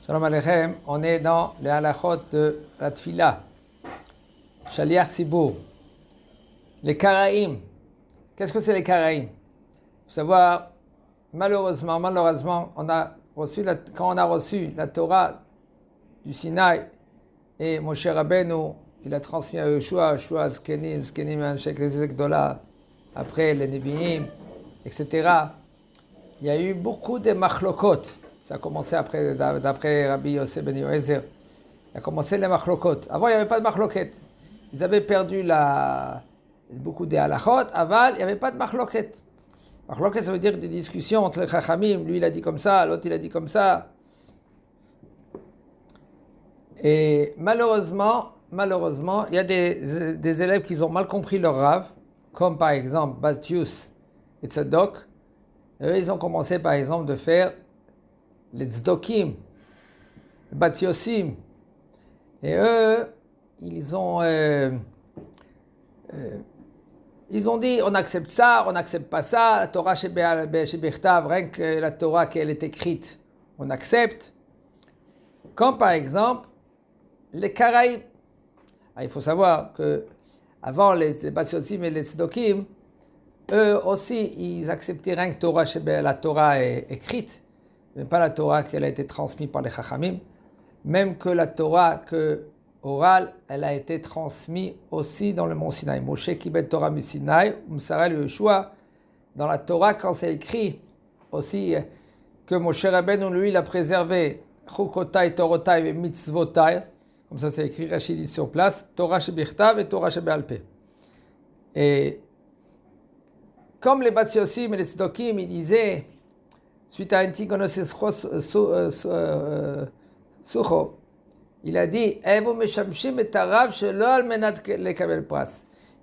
Shalom Aleichem, on est dans les halachot de la Tfila, Shaliach Tzibur. Les Karaïm. Qu'est-ce que c'est les Karaïm? Il faut savoir, malheureusement, quand on a reçu la Torah du Sinaï et Moshe Rabbeinu, il a transmis à Yeshua, Zkenim, Anshek, les Ekdola, après les Nebiim, etc. Il y a eu beaucoup de machlokot. Ça a commencé d'après Rabbi Yosef ben Yoézer. Il a commencé les machlokot. Avant, il n'y avait pas de machloket. Ils avaient perdu beaucoup de halachot. Avant, il n'y avait pas de machloket. Machloket, ça veut dire des discussions entre les chachamim. Lui, il a dit comme ça, l'autre, il a dit comme ça. Et malheureusement, il y a des élèves qui ont mal compris leur rav, comme par exemple Batius et Tzadok. Eux, ils ont commencé par exemple de faire les tzdokim, les batiosim. Et eux, ils ont dit, on accepte ça, on n'accepte pas ça. La Torah chez Bechtav, rien que la Torah qu'elle est écrite, on accepte. Comme par exemple, les Karaïm. Il faut savoir que avant les batiosim et les tzdokim, eux aussi, ils acceptaient rien que la Torah est écrite, mais pas la Torah qu'elle a été transmise par les Chachamim. Même que la Torah orale, elle a été transmise aussi dans le mont Sinaï. Moshe Kibet Torah mi Sinaï, Umsara le Yeshua. Dans la Torah, quand c'est écrit aussi que Moshe Rabbeinu, lui, il a préservé Chukotai, Torotai et Mitzvotai. Comme ça, c'est écrit, Rachid dit sur place, Torah Shebichtav et Torah Shebe'alpeh. Et comme les Batsiosim et les Tzdokim, ils disaient, suite à Antigonos Sucho, il a dit,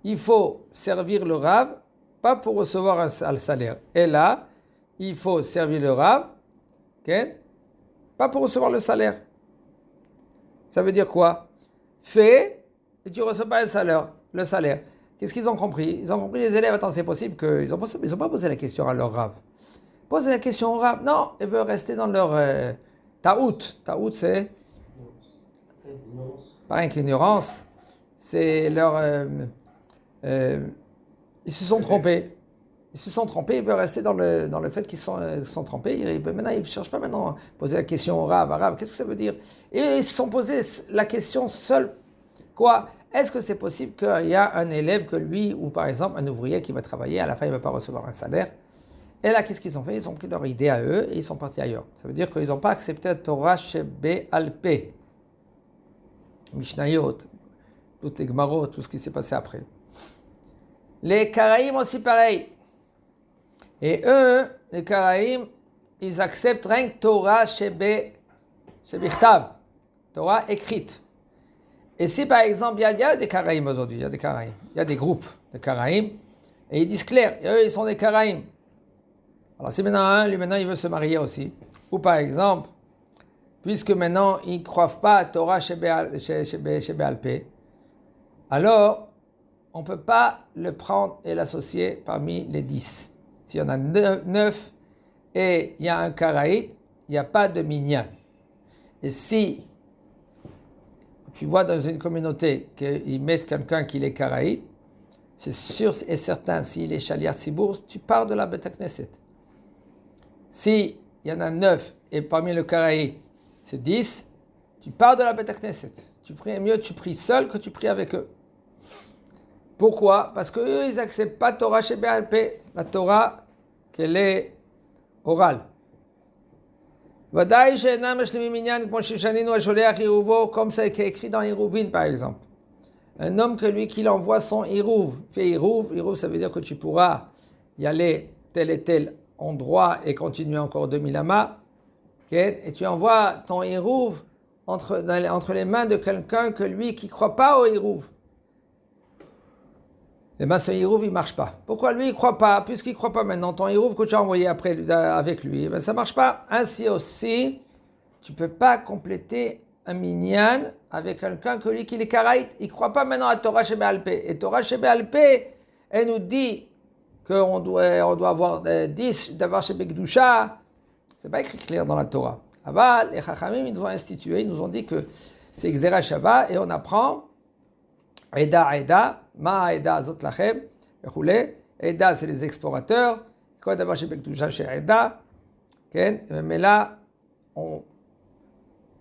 il faut servir le Rav, pas pour recevoir un salaire. Et là, il faut servir le Rav, okay? Pas pour recevoir le salaire. Ça veut dire quoi? Fais, et tu ne reçois pas le salaire. Qu'est-ce qu'ils ont compris? Ils ont compris, les élèves, attends, c'est possible qu'ils n'ont pas posé la question à leur Rav. Poser la question au Rav, non, ils veulent rester dans leur taout. Taout, c'est pas rien qu'ignorance, c'est leur... ils se sont trompés. Ils veulent rester dans le fait qu'ils se sont trompés. Maintenant, ils ne cherchent pas maintenant à poser la question au Rav. Qu'est-ce que ça veut dire? Et ils se sont posés la question seule. Quoi? Est-ce que c'est possible qu'il y a un élève que lui, ou par exemple un ouvrier qui va travailler, à la fin il ne va pas recevoir un salaire? Et là, qu'est-ce qu'ils ont fait? Ils ont pris leur idée à eux et ils sont partis ailleurs. Ça veut dire qu'ils n'ont pas accepté la Torah Shebe'alpeh. Mishnayot, toutes les Gemarot, tout ce qui s'est passé après. Les Karaïm aussi pareil. Et eux, les Karaïm, ils acceptent rien que Torah Shebichtav, Torah écrite. Et si par exemple, il y a des Karaïm aujourd'hui, il y a des groupes de Karaïm, et ils disent clair, et eux ils sont des Karaïm. Alors si maintenant il veut se marier aussi, ou par exemple, puisque maintenant ils ne croient pas à Torah Shebe'alpeh, alors on ne peut pas le prendre et l'associer parmi les 10. S'il y en a 9 et il y a un Karaït, il n'y a pas de minyan. Et si tu vois dans une communauté qu'ils mettent quelqu'un qui est Karaït, c'est sûr et certain, s'il est Shaliach Tzibur, tu pars de la Beit Knesset. Si il y en a 9 et parmi le Karaït, c'est 10, tu pars de la Beit Knesset. Mieux tu pries seul que tu pries avec eux. Pourquoi? Parce qu'eux, ils n'acceptent pas Torah Shebe'alpeh, la Torah qu'elle est orale. Comme ça est écrit dans Hérouvin, par exemple. Un homme que lui, qu'il envoie son Hérouv. Fait Hérouv, ça veut dire que tu pourras y aller tel et tel endroit et continuer encore 2000 amas. Okay? Et tu envoies ton Hérouv entre les mains de quelqu'un que lui, qui ne croit pas au Hérouv. Eh bien, ce Hérouv, il ne marche pas. Pourquoi lui, il ne croit pas? Puisqu'il ne croit pas maintenant, ton Hérouv que tu as envoyé avec lui, ça ne marche pas. Ainsi aussi, tu ne peux pas compléter un minyan avec quelqu'un que lui, qui est Karaït. Il ne croit pas maintenant à Torah Shebe'alpeh. Et Torah Shebe'alpeh, elle nous dit qu'on doit avoir 10 d'avoir chez Bekdusha. Ce n'est pas écrit clair dans la Torah. Aval, les Chachamim, ils nous ont institué, ils nous ont dit que c'est Xera Shava, et on apprend Eda, Ma Eda Zot Lachem, et Eda, c'est les explorateurs, Kod Davar Shebekdusha chez Eda, mais là,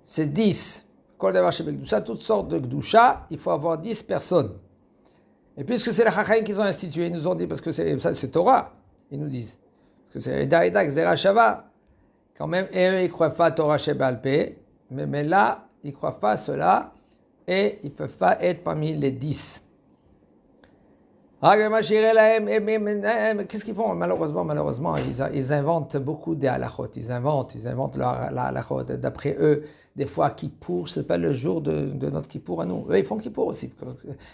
c'est 10. Kod Davar Shebekdusha, toutes sortes de Gdusha, il faut avoir 10 personnes. Et puisque c'est les Chachamim qui ont institué, ils nous ont dit, parce que c'est Torah, ils nous disent, parce que c'est Eda, Xera Shava, quand même, et eux, ils ne croient pas à Torah Shebalpé, mais là, ils ne croient pas à cela, et ils ne peuvent pas être parmi les 10. Qu'est-ce qu'ils font? Malheureusement, ils inventent beaucoup des halachot. Ils inventent leur halachot. D'après eux, des fois, Kippour, ce n'est pas le jour de notre Kippour à nous. Eux, ils font Kippour aussi,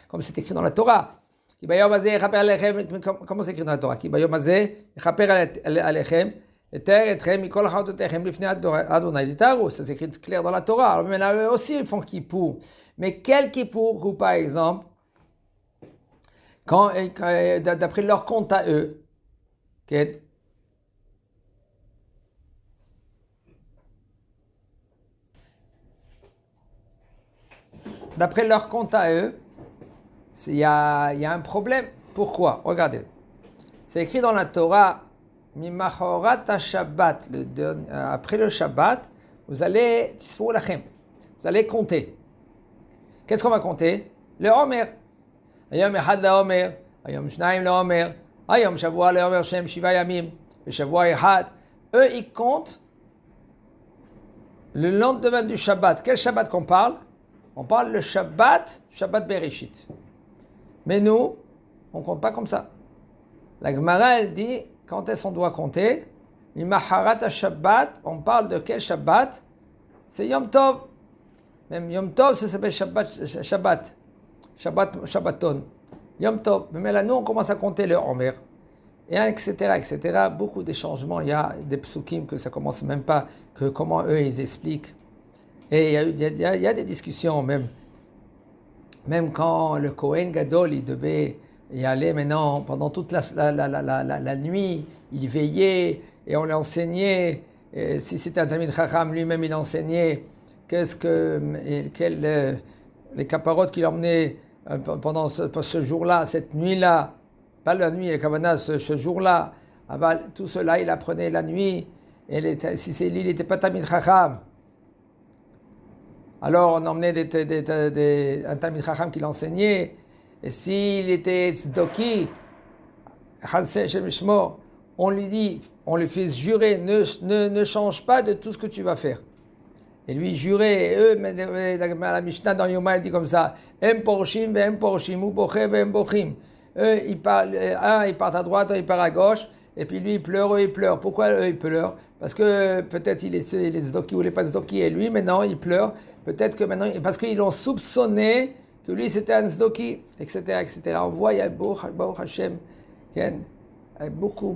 comme c'est écrit dans la Torah. Comment c'est écrit dans la Torah? Ça s'écrit clair dans la Torah. Alors maintenant, eux aussi, ils font Kippour. Mais quel Kippour, ou par exemple, d'après leur compte à eux, d'après leur compte à eux, il y a un problème. Pourquoi? Regardez. C'est écrit dans la Torah, Mimachorat Shabbat, après le Shabbat, vous allez compter. Qu'est-ce qu'on va compter? Le Homer. Ayom Echad le Homer, Ayom Shnaim le Homer, Ayom Shavua le Homer Shem Shiva Yamim, et Shavua Echad. Eux, ils comptent le lendemain du Shabbat. Quel Shabbat qu'on parle? On parle le Shabbat Bereshit. Mais nous, on ne compte pas comme ça. La Gemara, elle dit, quand est-ce qu'on doit compter? Mimacharat Shabbat, on parle de quel Shabbat? C'est Yom Tov. Même Yom Tov, ça s'appelle Shabbaton. Yom Tov. Mais là, nous, on commence à compter le Homer. Et etc. Beaucoup de changements. Il y a des psukim que ça commence même pas, que comment eux, ils expliquent. Et il y a des discussions, même quand le Kohen Gadol, il devait y aller maintenant, pendant toute la nuit, il veillait, et on l'enseignait. Et si c'était un Talmid Chacham, lui-même, il enseignait les caparotes qu'il emmenait pendant ce jour-là, cette nuit-là, pas la nuit, les kavanas, ce jour-là, tout cela, il apprenait la nuit, et si c'est lui, il n'était pas Talmid Chacham. Alors on emmenait un Talmid Chacham qui l'enseignait, et s'il était tzdoki, on lui fait jurer, ne change pas de tout ce que tu vas faire. Et lui jurait, et eux, la Mishnah dans Yoma, elle dit comme ça, Em porshim, ve'em porshim, u boche, ve'em bochim. Eux, il part à droite, il part à gauche, et puis lui, il pleure. Pourquoi eux, ils pleurent? Parce que peut-être il est zdoki ou il n'est pas zdoki, et lui, maintenant, il pleure. Peut-être que maintenant, parce qu'ils l'ont soupçonné que lui, c'était un zdoki, etc. On voit, il y a Baruch Hashem, beaucoup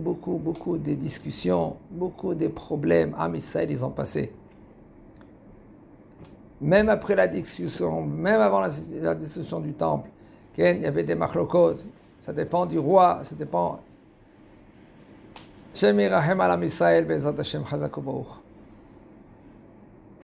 de discussions, beaucoup de problèmes. Am Israël, ils ont passé. Même après la discussion, même avant la destruction du temple, il y avait des machlokot. Ça dépend du roi, ça dépend. Shem Yirahem Alam Israël, Bezrat Hashem, Chazak Baruch.